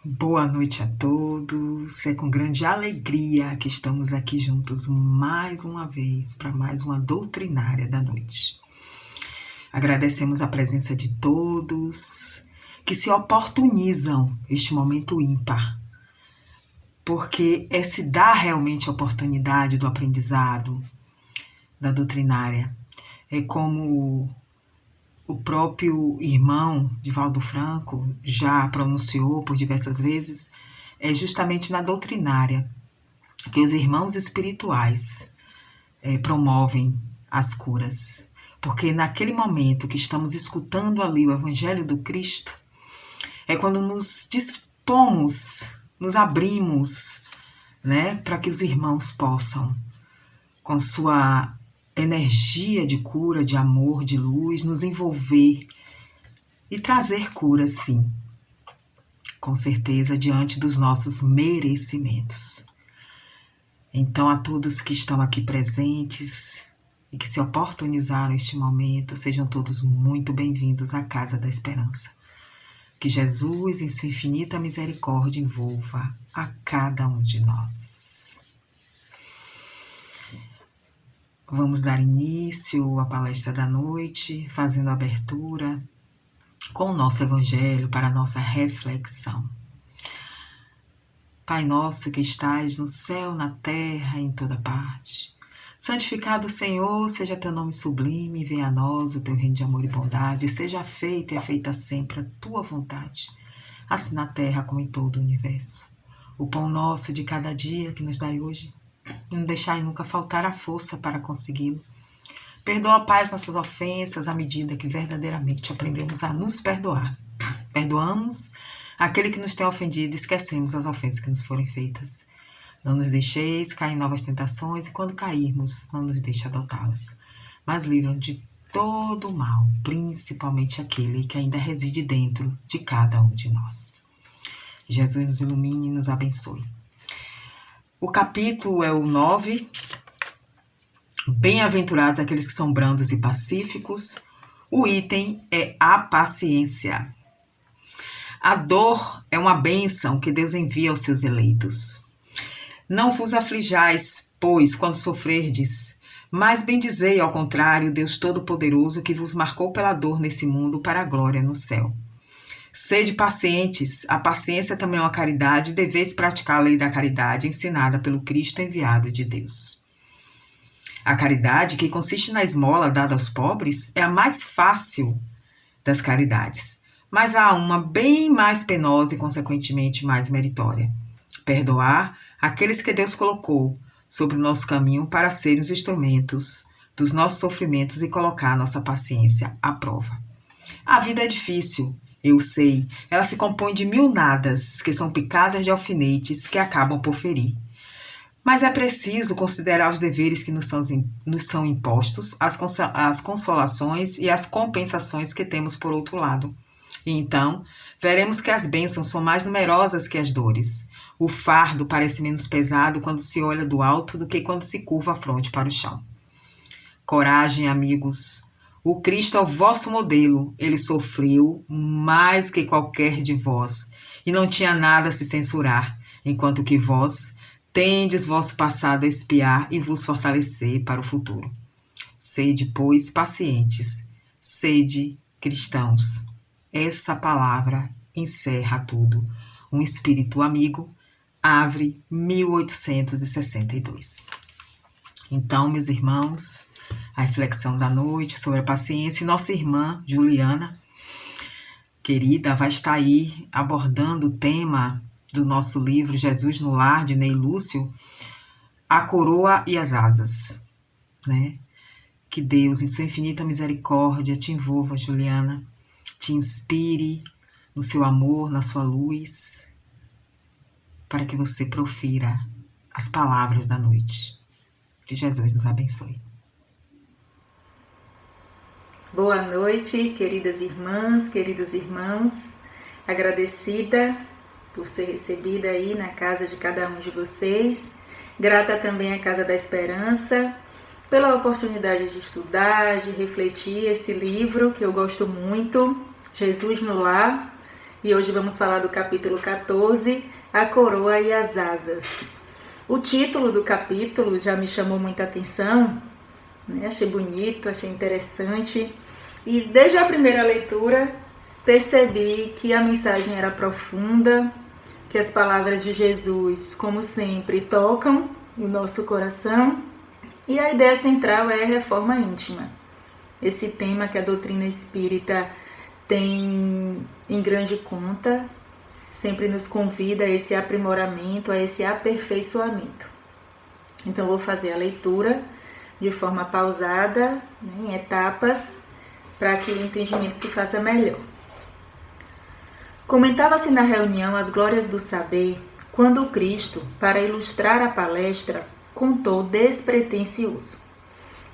Boa noite a todos. É com grande alegria que estamos aqui juntos mais uma vez para mais uma doutrinária da noite. Agradecemos a presença de todos que se oportunizam este momento ímpar, porque é se dar realmente a oportunidade do aprendizado, da doutrinária. É como o próprio irmão Divaldo Franco já pronunciou por diversas vezes, é justamente na doutrinária que os irmãos espirituais promovem as curas. Porque naquele momento que estamos escutando ali o Evangelho do Cristo, é quando nos dispomos, nos abrimos, né, para que os irmãos possam, com sua energia de cura, de amor, de luz, nos envolver e trazer cura, sim, com certeza, diante dos nossos merecimentos. Então, a todos que estão aqui presentes e que se oportunizaram este momento, sejam todos muito bem-vindos à Casa da Esperança. Que Jesus, em sua infinita misericórdia, envolva a cada um de nós. Vamos dar início à palestra da noite, fazendo a abertura com o nosso Evangelho para a nossa reflexão. Pai nosso que estais no céu, na terra, em toda parte, santificado Senhor, seja teu nome sublime, venha a nós o teu reino de amor e bondade, seja feita e é feita sempre a tua vontade, assim na terra como em todo o universo. O pão nosso de cada dia que nos dai hoje, não deixai nunca faltar a força para consegui-lo. Perdoa, Pai, as nossas ofensas à medida que verdadeiramente aprendemos a nos perdoar. Perdoamos aquele que nos tem ofendido e esquecemos as ofensas que nos forem feitas. Não nos deixeis cair em novas tentações e quando cairmos, não nos deixe adotá-las. Mas livra-nos de todo o mal, principalmente aquele que ainda reside dentro de cada um de nós. Jesus nos ilumine e nos abençoe. O capítulo é o 9. Bem-aventurados aqueles que são brandos e pacíficos. O item é a paciência. A dor é uma bênção que Deus envia aos seus eleitos. Não vos aflijais, pois, quando sofrerdes, mas bendizei, ao contrário, Deus Todo-Poderoso, que vos marcou pela dor nesse mundo para a glória no céu. Sede pacientes, a paciência também é uma caridade, deveis praticar a lei da caridade ensinada pelo Cristo enviado de Deus. A caridade, que consiste na esmola dada aos pobres, é a mais fácil das caridades, mas há uma bem mais penosa e, consequentemente, mais meritória. Perdoar aqueles que Deus colocou sobre o nosso caminho para serem os instrumentos dos nossos sofrimentos e colocar a nossa paciência à prova. A vida é difícil, eu sei. Ela se compõe de mil nadas, que são picadas de alfinetes que acabam por ferir. Mas é preciso considerar os deveres que nos são impostos, as consolações e as compensações que temos por outro lado. E então, veremos que as bênçãos são mais numerosas que as dores. O fardo parece menos pesado quando se olha do alto do que quando se curva a fronte para o chão. Coragem, amigos. O Cristo é o vosso modelo. Ele sofreu mais que qualquer de vós e não tinha nada a se censurar, enquanto que vós tendes vosso passado a espiar e vos fortalecer para o futuro. Sede, pois, pacientes. Sede cristãos. Essa palavra encerra tudo. Um espírito amigo, Avre, 1862. Então, meus irmãos, a reflexão da noite sobre a paciência. E nossa irmã, Juliana, querida, vai estar aí abordando o tema do nosso livro Jesus no Lar, de Ney Lúcio, A Coroa e as Asas, né? Que Deus, em sua infinita misericórdia, te envolva, Juliana, te inspire no seu amor, na sua luz, para que você profira as palavras da noite. Que Jesus nos abençoe. Boa noite, queridas irmãs, queridos irmãos. Agradecida por ser recebida aí na casa de cada um de vocês. Grata também à Casa da Esperança pela oportunidade de estudar, de refletir esse livro que eu gosto muito, Jesus no Lar, E hoje vamos falar do capítulo 14, A Coroa e as Asas. O título do capítulo já me chamou muita atenção, né? Achei bonito, achei interessante. E desde a primeira leitura percebi que a mensagem era profunda, que as palavras de Jesus, como sempre, tocam o nosso coração. E a ideia central é a reforma íntima. Esse tema que a doutrina espírita tem em grande conta, sempre nos convida a esse aprimoramento, a esse aperfeiçoamento. Então vou fazer a leitura de forma pausada, né, em etapas, para que o entendimento se faça melhor. Comentava-se na reunião as glórias do saber, quando o Cristo, para ilustrar a palestra, contou despretensioso.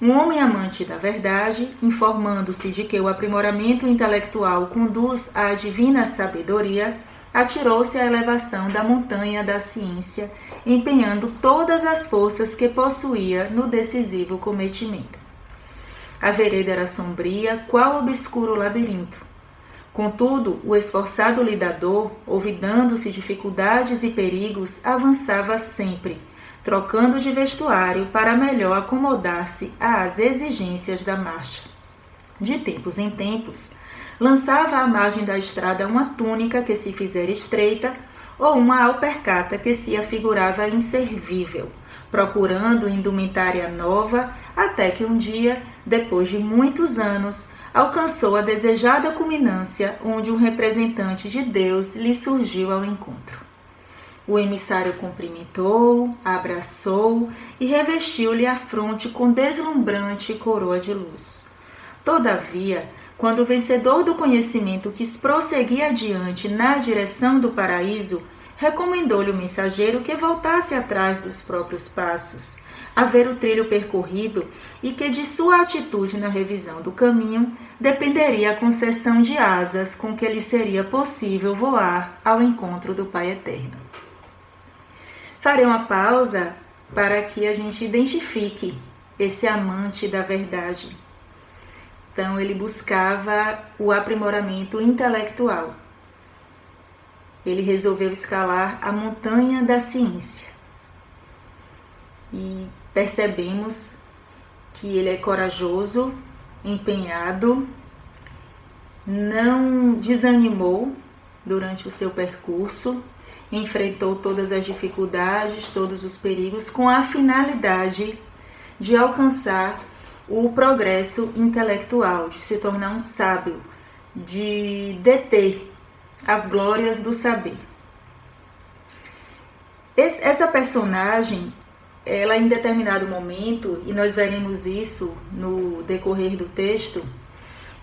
Um homem amante da verdade, informando-se de que o aprimoramento intelectual conduz à divina sabedoria, atirou-se à elevação da montanha da ciência, empenhando todas as forças que possuía no decisivo cometimento. A vereda era sombria, qual obscuro labirinto. Contudo, o esforçado lidador, olvidando-se dificuldades e perigos, avançava sempre, trocando de vestuário para melhor acomodar-se às exigências da marcha. De tempos em tempos, lançava à margem da estrada uma túnica que se fizera estreita ou uma alpercata que se afigurava inservível, procurando indumentária nova, até que um dia, depois de muitos anos, alcançou a desejada culminância onde um representante de Deus lhe surgiu ao encontro. O emissário cumprimentou, abraçou e revestiu-lhe a fronte com deslumbrante coroa de luz. Todavia, quando o vencedor do conhecimento quis prosseguir adiante na direção do paraíso, recomendou-lhe o mensageiro que voltasse atrás dos próprios passos, a ver o trilho percorrido e que de sua atitude na revisão do caminho dependeria a concessão de asas com que lhe seria possível voar ao encontro do Pai Eterno. Farei uma pausa para que a gente identifique esse amante da verdade. Então, ele buscava o aprimoramento intelectual. Ele resolveu escalar a montanha da ciência. E percebemos que ele é corajoso, empenhado, não desanimou durante o seu percurso, enfrentou todas as dificuldades, todos os perigos, com a finalidade de alcançar o progresso intelectual, de se tornar um sábio, de deter as glórias do saber. Essa personagem, ela em determinado momento, e nós veremos isso no decorrer do texto,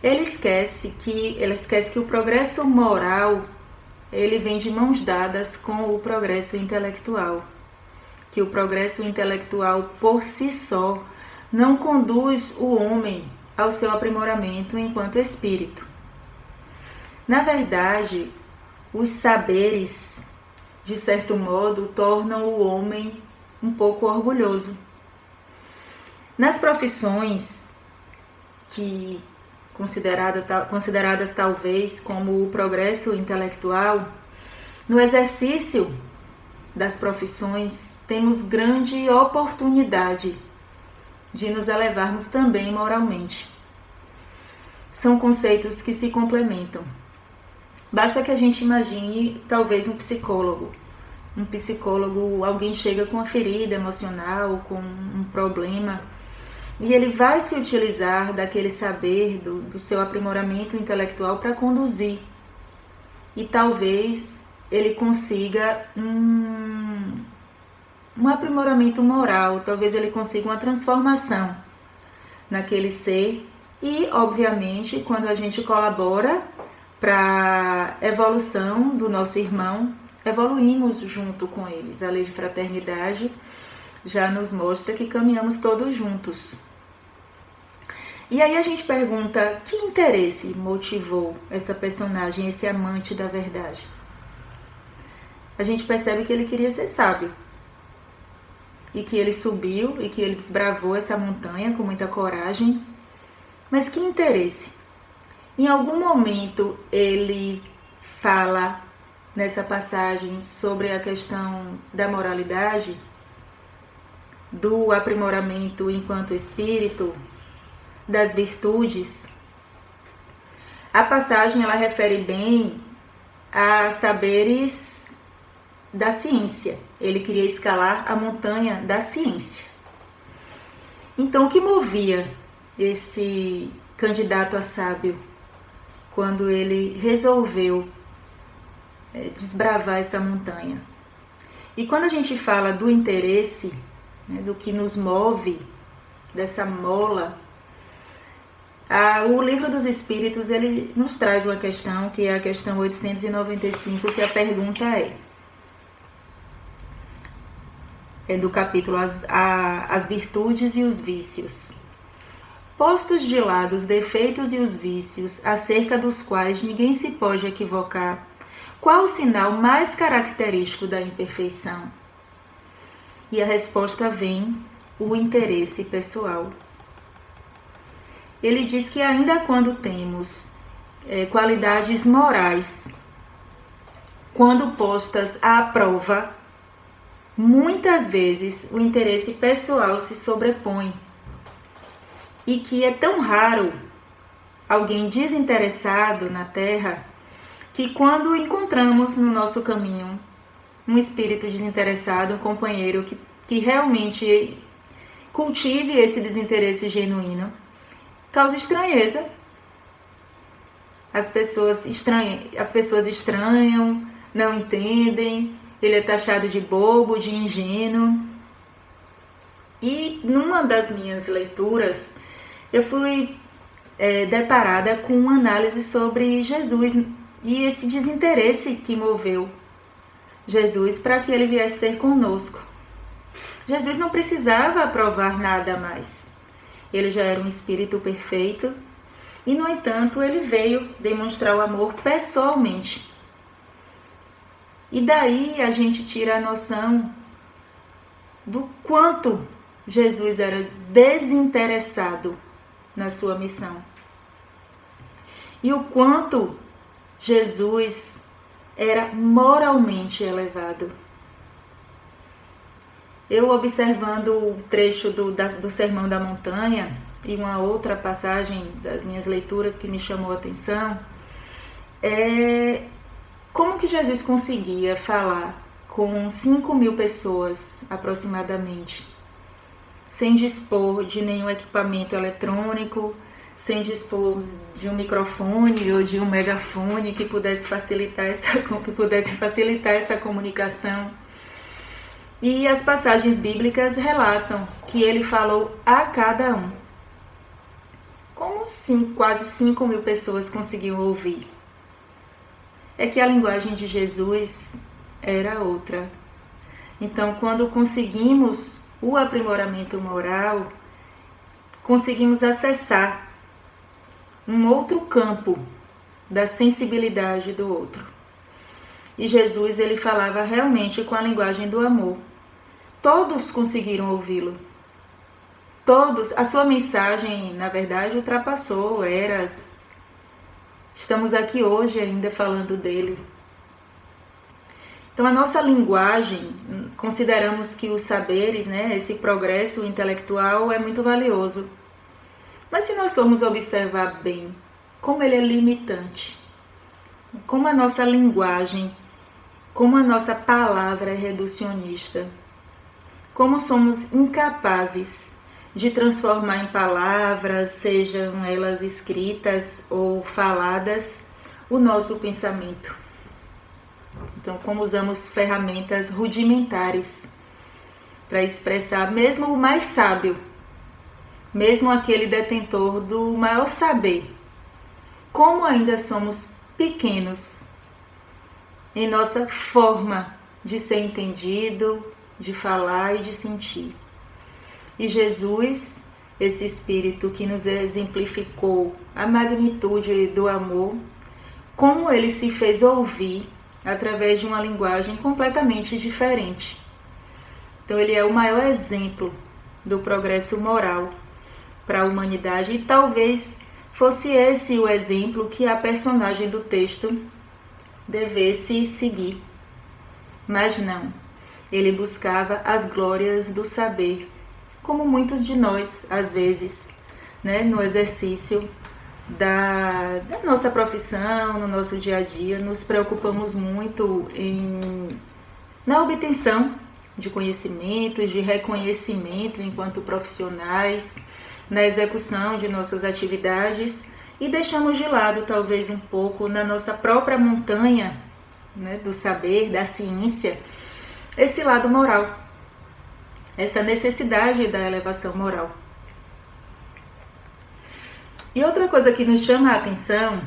ela esquece que o progresso moral ele vem de mãos dadas com o progresso intelectual, que o progresso intelectual por si só não conduz o homem ao seu aprimoramento enquanto espírito. Na verdade, os saberes, de certo modo, tornam o homem um pouco orgulhoso. Nas profissões que consideradas talvez como o progresso intelectual, no exercício das profissões temos grande oportunidade de nos elevarmos também moralmente. São conceitos que se complementam. Basta que a gente imagine talvez um psicólogo. Alguém chega com uma ferida emocional, com um problema, e ele vai se utilizar daquele saber, do seu aprimoramento intelectual para conduzir. E talvez ele consiga um aprimoramento moral, talvez ele consiga uma transformação naquele ser. E, obviamente, quando a gente colabora para a evolução do nosso irmão, evoluímos junto com eles. A lei de fraternidade já nos mostra que caminhamos todos juntos. E aí a gente pergunta, que interesse motivou essa personagem, esse amante da verdade? A gente percebe que ele queria ser sábio. E que ele subiu e que ele desbravou essa montanha com muita coragem. Mas que interesse? Em algum momento ele fala nessa passagem sobre a questão da moralidade, do aprimoramento enquanto espírito, das virtudes, a passagem ela refere bem a saberes da ciência. Ele queria escalar a montanha da ciência. Então, o que movia esse candidato a sábio quando ele resolveu desbravar essa montanha? E quando a gente fala do interesse, do que nos move, dessa mola, o Livro dos Espíritos ele nos traz uma questão, que é a questão 895, que a pergunta é do capítulo as virtudes e os vícios. Postos de lado os defeitos e os vícios, acerca dos quais ninguém se pode equivocar, qual o sinal mais característico da imperfeição? E a resposta vem: o interesse pessoal. Ele diz que ainda quando temos qualidades morais, quando postas à prova, muitas vezes o interesse pessoal se sobrepõe. E que é tão raro alguém desinteressado na Terra, que quando encontramos no nosso caminho um espírito desinteressado, um companheiro que realmente cultive esse desinteresse genuíno, causa estranheza. As pessoas estranham, não entendem, ele é taxado de bobo, de ingênuo. E numa das minhas leituras, eu fui deparada com uma análise sobre Jesus e esse desinteresse que moveu Jesus para que ele viesse ter conosco. Jesus não precisava provar nada mais. Ele já era um espírito perfeito e, no entanto, ele veio demonstrar o amor pessoalmente. E daí a gente tira a noção do quanto Jesus era desinteressado na sua missão. E o quanto Jesus era moralmente elevado. Eu, observando o trecho do Sermão da Montanha e uma outra passagem das minhas leituras que me chamou a atenção, como que Jesus conseguia falar com 5.000 pessoas aproximadamente, sem dispor de nenhum equipamento eletrônico, sem dispor de um microfone ou de um megafone que pudesse facilitar essa comunicação. E as passagens bíblicas relatam que ele falou a cada um. Como quase 5.000 pessoas conseguiam ouvir? É que a linguagem de Jesus era outra. Então, quando conseguimos o aprimoramento moral, conseguimos acessar um outro campo da sensibilidade do outro. E Jesus, ele falava realmente com a linguagem do amor. Todos conseguiram ouvi-lo. Todos. A sua mensagem, na verdade, ultrapassou eras. Estamos aqui hoje ainda falando dele. Então, a nossa linguagem, consideramos que os saberes, esse progresso intelectual é muito valioso. Mas se nós formos observar bem como ele é limitante, como a nossa linguagem, como a nossa palavra é reducionista, como somos incapazes de transformar em palavras, sejam elas escritas ou faladas, o nosso pensamento. Então, como usamos ferramentas rudimentares para expressar mesmo o mais sábio, mesmo aquele detentor do maior saber, como ainda somos pequenos em nossa forma de ser entendido, de falar e de sentir. E Jesus, esse Espírito que nos exemplificou a magnitude do amor, como ele se fez ouvir através de uma linguagem completamente diferente. Então ele é o maior exemplo do progresso moral para a humanidade e talvez fosse esse o exemplo que a personagem do texto devesse seguir. Mas não, ele buscava as glórias do saber, como muitos de nós, às vezes, né, no exercício da nossa profissão, no nosso dia a dia, nos preocupamos muito na obtenção de conhecimentos, de reconhecimento enquanto profissionais, na execução de nossas atividades e deixamos de lado talvez um pouco na nossa própria montanha, né, do saber, da ciência, esse lado moral, essa necessidade da elevação moral. E outra coisa que nos chama a atenção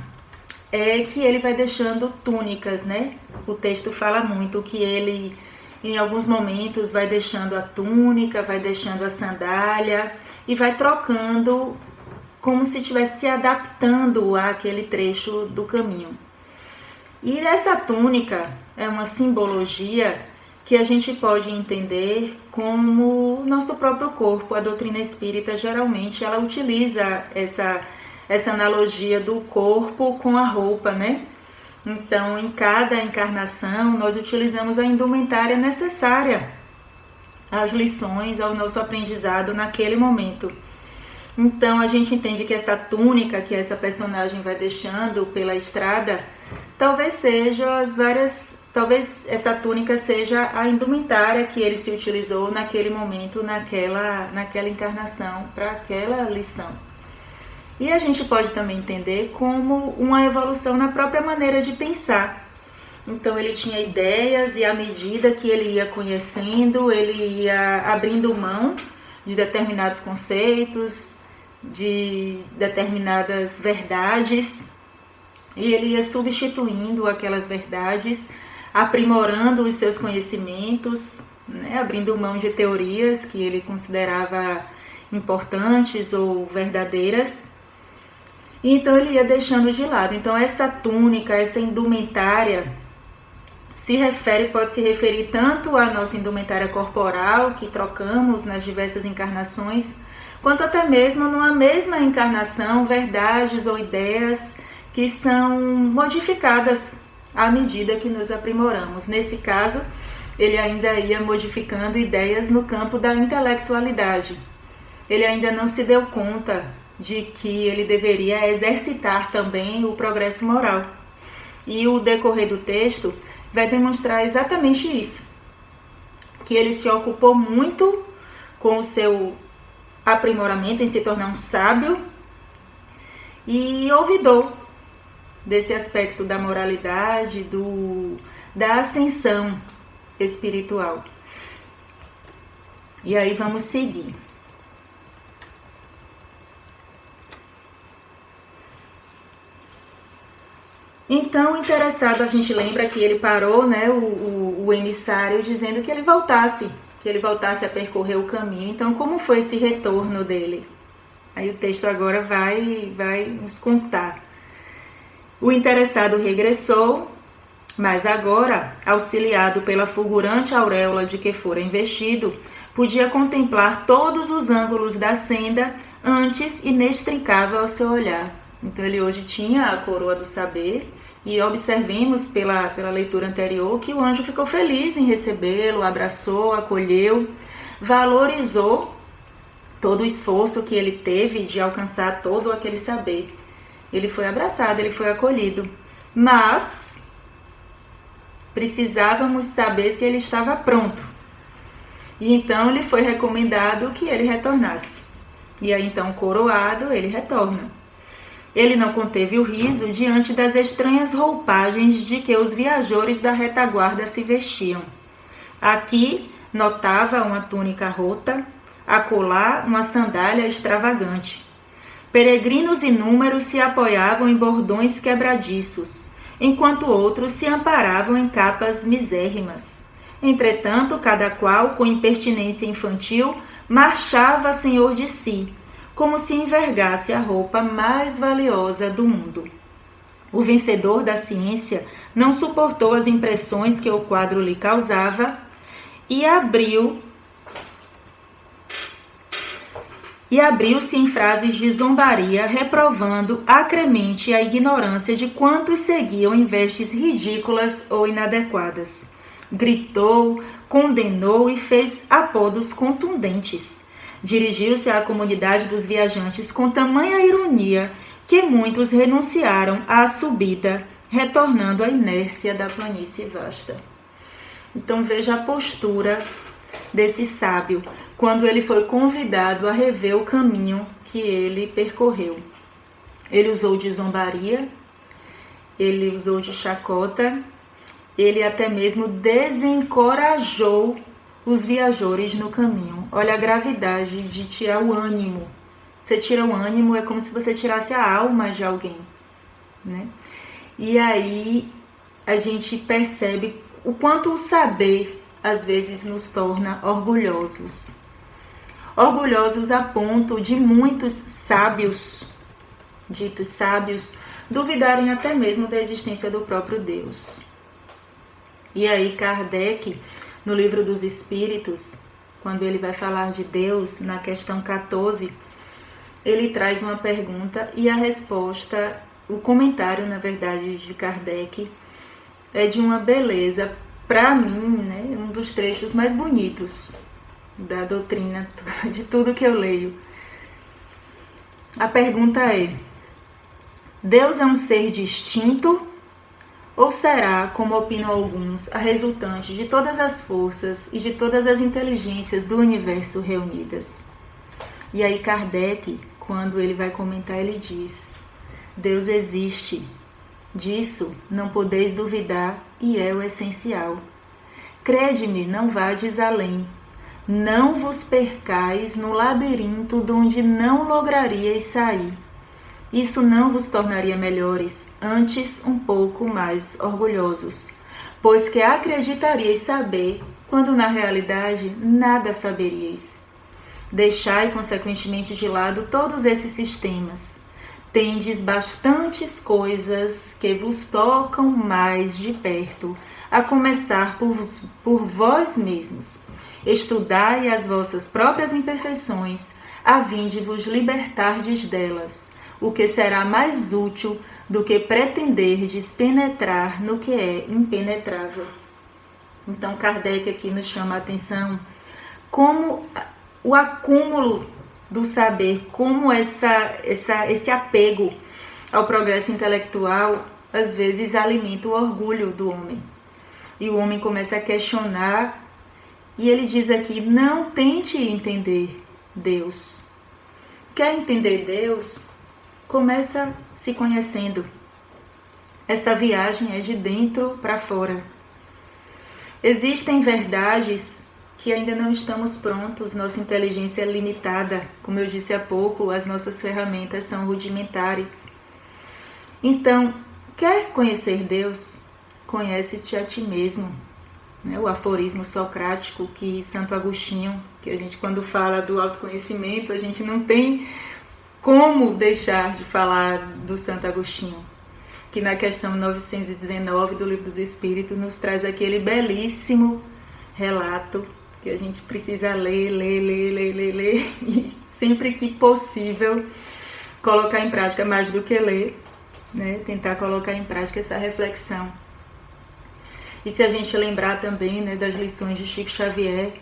é que ele vai deixando túnicas, né? O texto fala muito que ele, em alguns momentos, vai deixando a túnica, vai deixando a sandália e vai trocando como se estivesse se adaptando àquele trecho do caminho. E essa túnica é uma simbologia que a gente pode entender como nosso próprio corpo. A doutrina espírita, geralmente, ela utiliza essa analogia do corpo com a roupa, né? Então, em cada encarnação, nós utilizamos a indumentária necessária às lições, ao nosso aprendizado naquele momento. Então, a gente entende que essa túnica que essa personagem vai deixando pela estrada, talvez essa túnica seja a indumentária que ele se utilizou naquele momento, naquela encarnação, para aquela lição. E a gente pode também entender como uma evolução na própria maneira de pensar. Então ele tinha ideias e à medida que ele ia conhecendo, ele ia abrindo mão de determinados conceitos, de determinadas verdades, e ele ia substituindo aquelas verdades, aprimorando os seus conhecimentos, né, abrindo mão de teorias que ele considerava importantes ou verdadeiras. Então ele ia deixando de lado. Então essa túnica, essa indumentária pode se referir tanto à nossa indumentária corporal que trocamos nas diversas encarnações, quanto até mesmo numa mesma encarnação, verdades ou ideias que são modificadas à medida que nos aprimoramos. Nesse caso, ele ainda ia modificando ideias no campo da intelectualidade. Ele ainda não se deu conta de que ele deveria exercitar também o progresso moral. E o decorrer do texto vai demonstrar exatamente isso, que ele se ocupou muito com o seu aprimoramento em se tornar um sábio e ouvidou desse aspecto da moralidade, da ascensão espiritual. E aí vamos seguir. Então, interessado, a gente lembra que ele parou, né, o emissário dizendo que ele voltasse a percorrer o caminho. Então, como foi esse retorno dele? Aí o texto agora vai nos contar. O interessado regressou, mas agora, auxiliado pela fulgurante auréola de que fora investido, podia contemplar todos os ângulos da senda, antes inextricável ao seu olhar. Então ele hoje tinha a coroa do saber, e observemos pela leitura anterior que o anjo ficou feliz em recebê-lo, abraçou, acolheu, valorizou todo o esforço que ele teve de alcançar todo aquele saber. Ele foi abraçado, ele foi acolhido, mas precisávamos saber se ele estava pronto. E então lhe foi recomendado que ele retornasse. E aí então, coroado, ele retorna. Ele não conteve o riso diante das estranhas roupagens de que os viajores da retaguarda se vestiam. Aqui notava uma túnica rota, acolá uma sandália extravagante. Peregrinos inúmeros se apoiavam em bordões quebradiços, enquanto outros se amparavam em capas misérrimas. Entretanto, cada qual, com impertinência infantil, marchava senhor de si, como se envergasse a roupa mais valiosa do mundo. O vencedor da ciência não suportou as impressões que o quadro lhe causava e abriu e abriu-se em frases de zombaria, reprovando acremente a ignorância de quantos seguiam em vestes ridículas ou inadequadas. Gritou, condenou e fez apodos contundentes. Dirigiu-se à comunidade dos viajantes com tamanha ironia que muitos renunciaram à subida, retornando à inércia da planície vasta. Então veja a postura desse sábio, quando ele foi convidado a rever o caminho que ele percorreu. Ele usou de zombaria, ele usou de chacota, ele até mesmo desencorajou os viajores no caminho. Olha a gravidade de tirar o ânimo. Você tira o ânimo, é como se você tirasse a alma de alguém, né? E aí a gente percebe o quanto o saber às vezes nos torna orgulhosos. Orgulhosos a ponto de muitos sábios, ditos sábios, duvidarem até mesmo da existência do próprio Deus. E aí Kardec, no Livro dos Espíritos, quando ele vai falar de Deus, na questão 14, ele traz uma pergunta e a resposta, o comentário, na verdade, de Kardec é de uma beleza, para mim, né, um dos trechos mais bonitos da doutrina, de tudo que eu leio. A pergunta é: Deus é um ser distinto ou será, como opinam alguns, a resultante de todas as forças e de todas as inteligências do universo reunidas? E aí Kardec, quando ele vai comentar, ele diz: Deus existe. Disso não podeis duvidar e é o essencial. Crede-me, não vades além. Não vos percais no labirinto donde não lograríeis sair. Isso não vos tornaria melhores, antes um pouco mais orgulhosos, pois que acreditaríeis saber, quando na realidade nada saberíeis. Deixai, consequentemente, de lado todos esses sistemas. Tendes bastantes coisas que vos tocam mais de perto, a começar por vós mesmos. Estudai as vossas próprias imperfeições, a fim de vos libertardes delas, o que será mais útil do que pretenderdes penetrar no que é impenetrável. Então Kardec aqui nos chama a atenção como o acúmulo do saber, como esse apego ao progresso intelectual às vezes alimenta o orgulho do homem. E o homem começa a questionar, e ele diz aqui: não tente entender Deus. Quer entender Deus? Começa se conhecendo. Essa viagem é de dentro para fora. Existem verdades que ainda não estamos prontos, nossa inteligência é limitada. Como eu disse há pouco, as nossas ferramentas são rudimentares. Então, quer conhecer Deus? Conhece-te a ti mesmo. O aforismo socrático que Santo Agostinho, que a gente quando fala do autoconhecimento, a gente não tem como deixar de falar do Santo Agostinho, que na questão 919 do Livro dos Espíritos nos traz aquele belíssimo relato que a gente precisa ler, e sempre que possível colocar em prática, mais do que ler, né? Tentar colocar em prática essa reflexão. E se a gente lembrar também, né, das lições de Chico Xavier,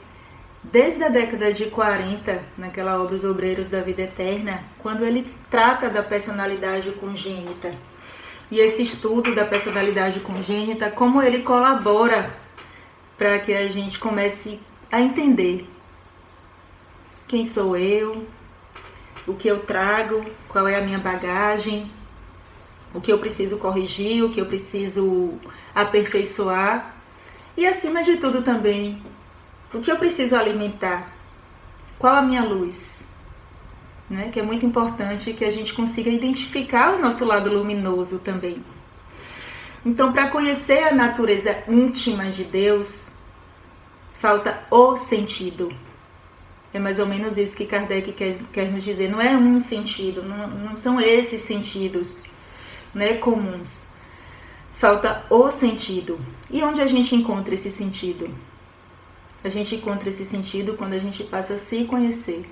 desde a década de 40, naquela obra Os Obreiros da Vida Eterna, quando ele trata da personalidade congênita, e esse estudo da personalidade congênita, como ele colabora para que a gente comece a entender quem sou eu, o que eu trago, qual é a minha bagagem, o que eu preciso corrigir, o que eu preciso aperfeiçoar e, acima de tudo também, o que eu preciso alimentar, qual a minha luz, né? Que é muito importante que a gente consiga identificar o nosso lado luminoso também. Então, para conhecer a natureza íntima de Deus, falta o sentido. É mais ou menos isso que Kardec quer nos dizer. Não é um sentido, não são esses sentidos, né, comuns. Falta o sentido. E onde a gente encontra esse sentido? A gente encontra esse sentido quando a gente passa a se conhecer.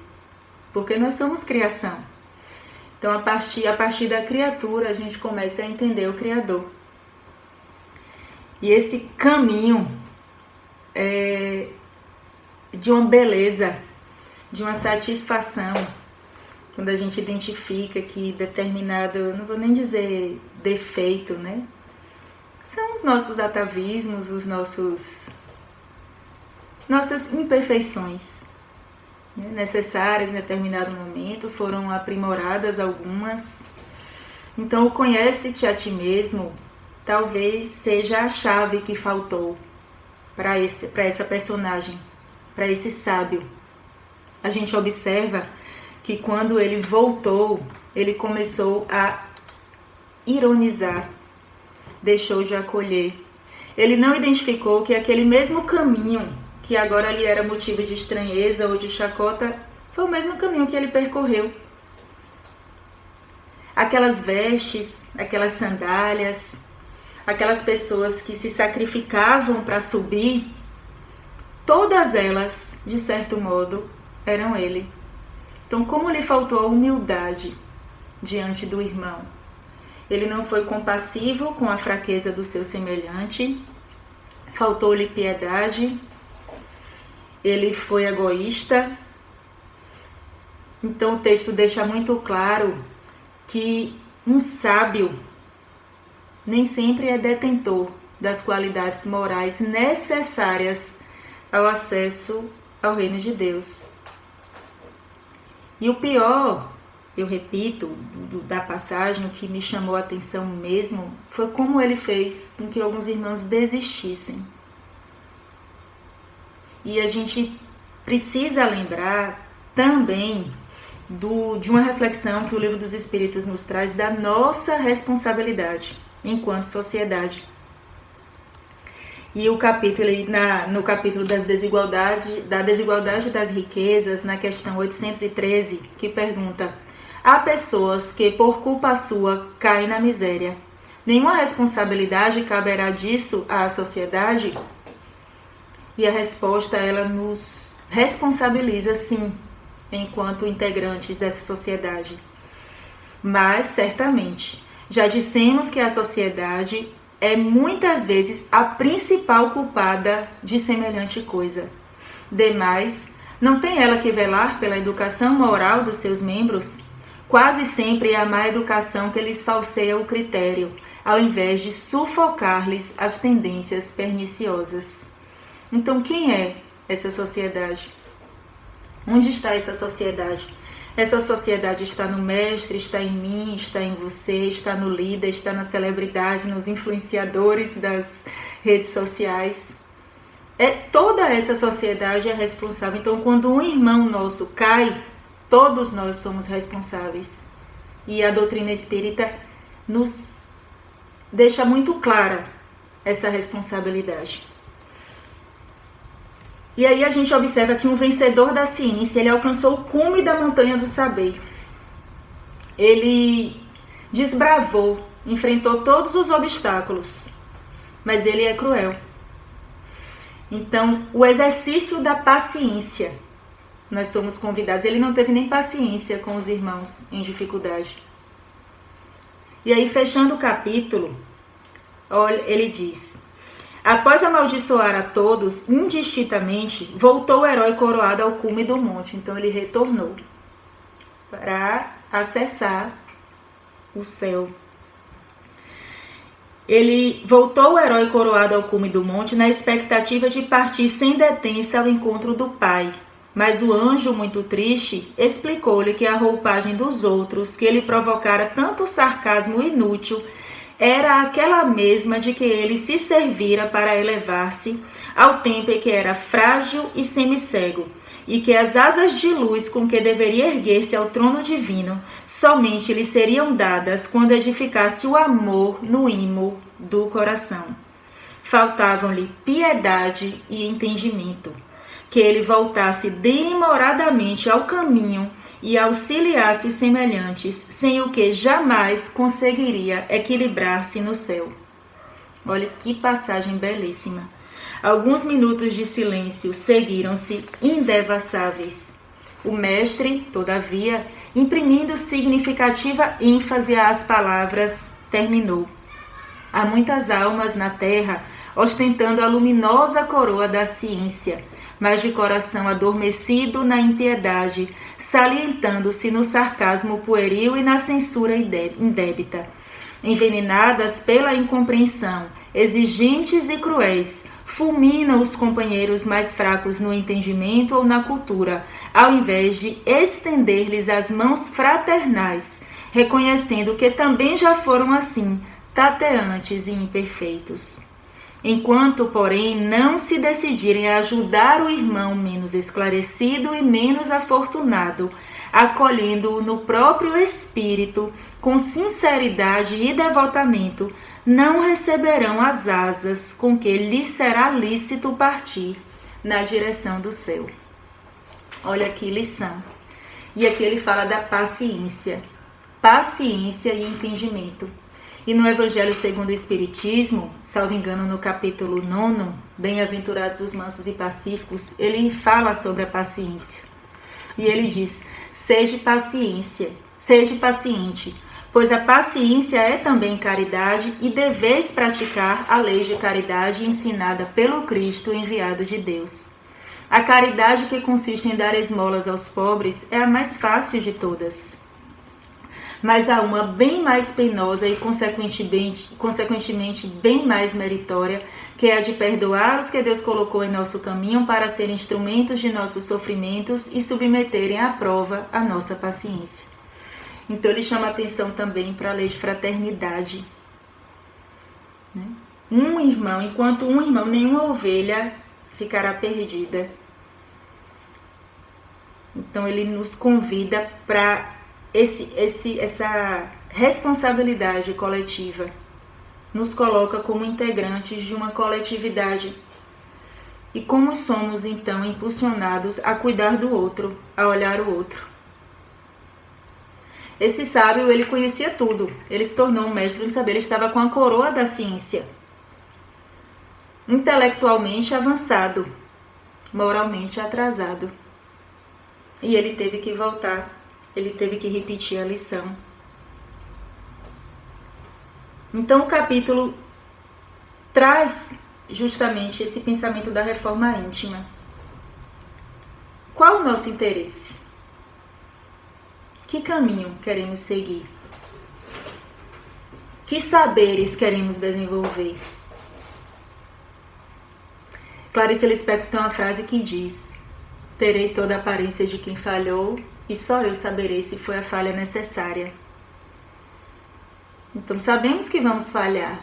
porque nós somos criação. Então, a partir da criatura, a gente começa a entender o Criador. E esse caminho é de uma beleza, de uma satisfação, quando a gente identifica que determinado, não vou nem dizer defeito, né? São os nossos atavismos, nossas imperfeições, né? Necessárias em determinado momento, foram aprimoradas algumas. Então, o conhece-te a ti mesmo talvez seja a chave que faltou para essa personagem, para esse sábio. A gente observa que quando ele voltou, ele começou a ironizar, deixou de acolher. Ele não identificou que aquele mesmo caminho que agora lhe era motivo de estranheza ou de chacota, foi o mesmo caminho que ele percorreu. Aquelas vestes, aquelas sandálias, aquelas pessoas que se sacrificavam para subir, todas elas, de certo modo, eram ele. Então, como lhe faltou a humildade diante do irmão? Ele não foi compassivo com a fraqueza do seu semelhante, faltou-lhe piedade, ele foi egoísta. Então, o texto deixa muito claro que um sábio nem sempre é detentor das qualidades morais necessárias ao acesso ao reino de Deus. E o pior, eu repito, da passagem, o que me chamou a atenção mesmo, foi como ele fez com que alguns irmãos desistissem. E a gente precisa lembrar também de uma reflexão que o Livro dos Espíritos nos traz da nossa responsabilidade enquanto sociedade. E o capítulo, no capítulo da desigualdade das riquezas, na questão 813, que pergunta: há pessoas que por culpa sua caem na miséria. Nenhuma responsabilidade caberá disso à sociedade? E a resposta, ela nos responsabiliza sim, enquanto integrantes dessa sociedade. Mas, certamente, já dissemos que a sociedade é muitas vezes a principal culpada de semelhante coisa. Demais, não tem ela que velar pela educação moral dos seus membros? Quase sempre é a má educação que lhes falseia o critério, ao invés de sufocar-lhes as tendências perniciosas. Então, quem é essa sociedade? Onde está essa sociedade? Essa sociedade está no mestre, está em mim, está em você, está no líder, está na celebridade, nos influenciadores das redes sociais. Toda essa sociedade é responsável. Então, quando um irmão nosso cai, todos nós somos responsáveis. E a doutrina espírita nos deixa muito clara essa responsabilidade. E aí a gente observa que um vencedor da ciência, ele alcançou o cume da montanha do saber. Ele desbravou, enfrentou todos os obstáculos, mas ele é cruel. Então, o exercício da paciência, nós somos convidados. Ele não teve nem paciência com os irmãos em dificuldade. E aí, fechando o capítulo, olha, ele diz: após amaldiçoar a todos indistintamente, voltou o herói coroado ao cume do monte. Então ele retornou para acessar o céu. Ele voltou o herói coroado ao cume do monte na expectativa de partir sem detença ao encontro do Pai. Mas o anjo, muito triste, explicou-lhe que a roupagem dos outros, que ele provocara tanto sarcasmo inútil, era aquela mesma de que ele se servira para elevar-se ao tempo em que era frágil e semicego, e que as asas de luz com que deveria erguer-se ao trono divino somente lhe seriam dadas quando edificasse o amor no imo do coração. Faltavam-lhe piedade e entendimento, que ele voltasse demoradamente ao caminho e auxiliasse os semelhantes, sem o que jamais conseguiria equilibrar-se no céu. Olha que passagem belíssima. Alguns minutos de silêncio seguiram-se indevassáveis. O mestre, todavia, imprimindo significativa ênfase às palavras, terminou. Há muitas almas na terra ostentando a luminosa coroa da ciência, mas de coração adormecido na impiedade, salientando-se no sarcasmo pueril e na censura indébita. Envenenadas pela incompreensão, exigentes e cruéis, fulminam os companheiros mais fracos no entendimento ou na cultura, ao invés de estender-lhes as mãos fraternais, reconhecendo que também já foram assim, tateantes e imperfeitos. Enquanto, porém, não se decidirem a ajudar o irmão menos esclarecido e menos afortunado, acolhendo-o no próprio espírito, com sinceridade e devotamento, não receberão as asas com que lhes será lícito partir na direção do céu. Olha que lição. E aqui ele fala da paciência. Paciência e entendimento. E no Evangelho segundo o Espiritismo, salvo engano no capítulo 9, Bem-aventurados os mansos e pacíficos, ele fala sobre a paciência. E ele diz, sede paciente, pois a paciência é também caridade e deveis praticar a lei de caridade ensinada pelo Cristo enviado de Deus. A caridade que consiste em dar esmolas aos pobres é a mais fácil de todas. Mas há uma bem mais penosa e consequentemente bem mais meritória, que é a de perdoar os que Deus colocou em nosso caminho para serem instrumentos de nossos sofrimentos e submeterem à prova a nossa paciência. Então ele chama atenção também para a lei de fraternidade. Um irmão, enquanto um irmão, nenhuma ovelha ficará perdida. Então ele nos convida para essa responsabilidade coletiva, nos coloca como integrantes de uma coletividade. E como somos então impulsionados a cuidar do outro, a olhar o outro. Esse sábio, ele conhecia tudo, ele se tornou um mestre do saber, ele estava com a coroa da ciência. Intelectualmente avançado, moralmente atrasado. E ele teve que voltar. Ele teve que repetir a lição. Então o capítulo traz justamente esse pensamento da reforma íntima. Qual o nosso interesse? Que caminho queremos seguir? Que saberes queremos desenvolver? Clarice Lispector tem uma frase que diz: terei toda a aparência de quem falhou, e só eu saberei se foi a falha necessária. Então sabemos que vamos falhar.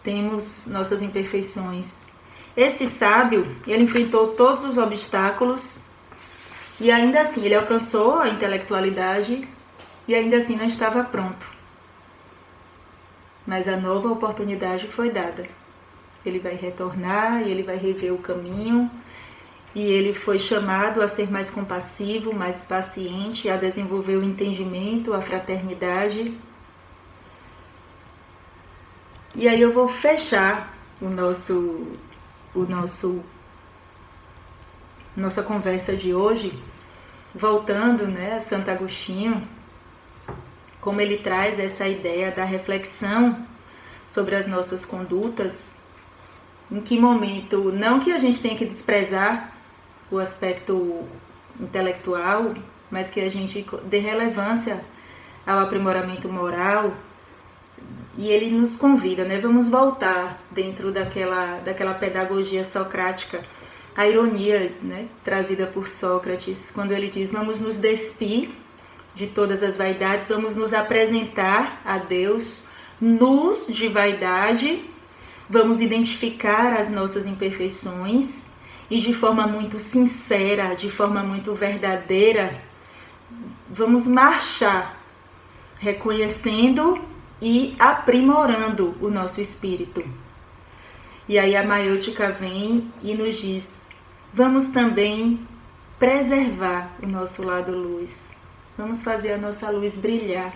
Temos nossas imperfeições. Esse sábio, ele enfrentou todos os obstáculos e ainda assim ele alcançou a intelectualidade e ainda assim não estava pronto. Mas a nova oportunidade foi dada. Ele vai retornar e ele vai rever o caminho. E ele foi chamado a ser mais compassivo, mais paciente, a desenvolver o entendimento, a fraternidade. E aí eu vou fechar nossa conversa de hoje, voltando, a Santo Agostinho, como ele traz essa ideia da reflexão sobre as nossas condutas, em que momento, não que a gente tenha que desprezar o aspecto intelectual, mas que a gente dê relevância ao aprimoramento moral. E ele nos convida, vamos voltar dentro daquela pedagogia socrática, a ironia, trazida por Sócrates, quando ele diz, vamos nos despir de todas as vaidades, vamos nos apresentar a Deus nus de vaidade, vamos identificar as nossas imperfeições, e de forma muito sincera, de forma muito verdadeira, vamos marchar, reconhecendo e aprimorando o nosso espírito. E aí a maiêutica vem e nos diz, vamos também preservar o nosso lado luz, vamos fazer a nossa luz brilhar.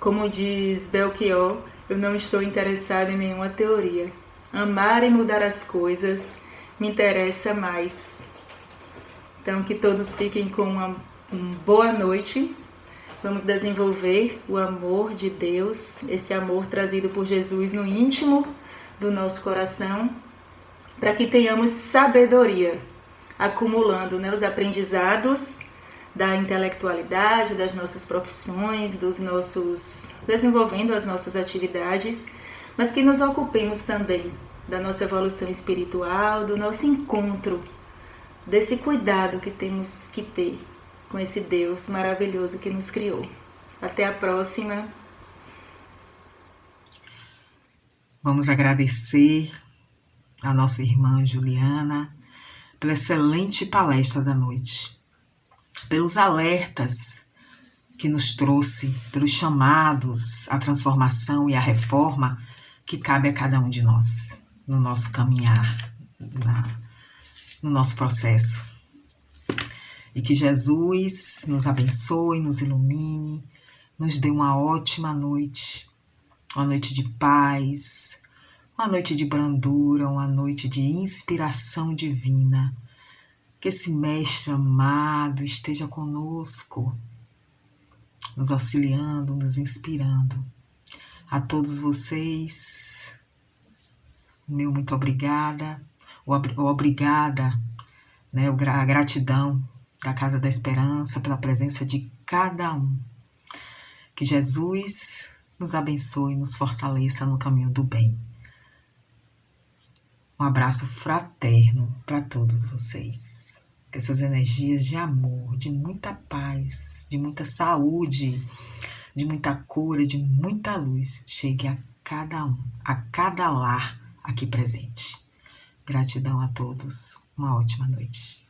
Como diz Belchior, eu não estou interessado em nenhuma teoria. Amar e mudar as coisas me interessa mais. Então, que todos fiquem com uma boa noite. Vamos desenvolver o amor de Deus, esse amor trazido por Jesus no íntimo do nosso coração, para que tenhamos sabedoria, acumulando, né, os aprendizados da intelectualidade, das nossas profissões, desenvolvendo as nossas atividades, mas que nos ocupemos também da nossa evolução espiritual, do nosso encontro, desse cuidado que temos que ter com esse Deus maravilhoso que nos criou. Até a próxima. Vamos agradecer a nossa irmã Juliana pela excelente palestra da noite, pelos alertas que nos trouxe, pelos chamados à transformação e à reforma que cabe a cada um de nós, no nosso caminhar, no nosso processo. E que Jesus nos abençoe, nos ilumine, nos dê uma ótima noite, uma noite de paz, uma noite de brandura, uma noite de inspiração divina. Que esse Mestre amado esteja conosco, nos auxiliando, nos inspirando. A todos vocês, meu muito obrigada, obrigada, né, a gratidão da Casa da Esperança pela presença de cada um. Que Jesus nos abençoe e nos fortaleça no caminho do bem. Um abraço fraterno para todos vocês. Que essas energias de amor, de muita paz, de muita saúde, de muita cura, de muita luz, chegue a cada um, a cada lar aqui presente. Gratidão a todos. Uma ótima noite.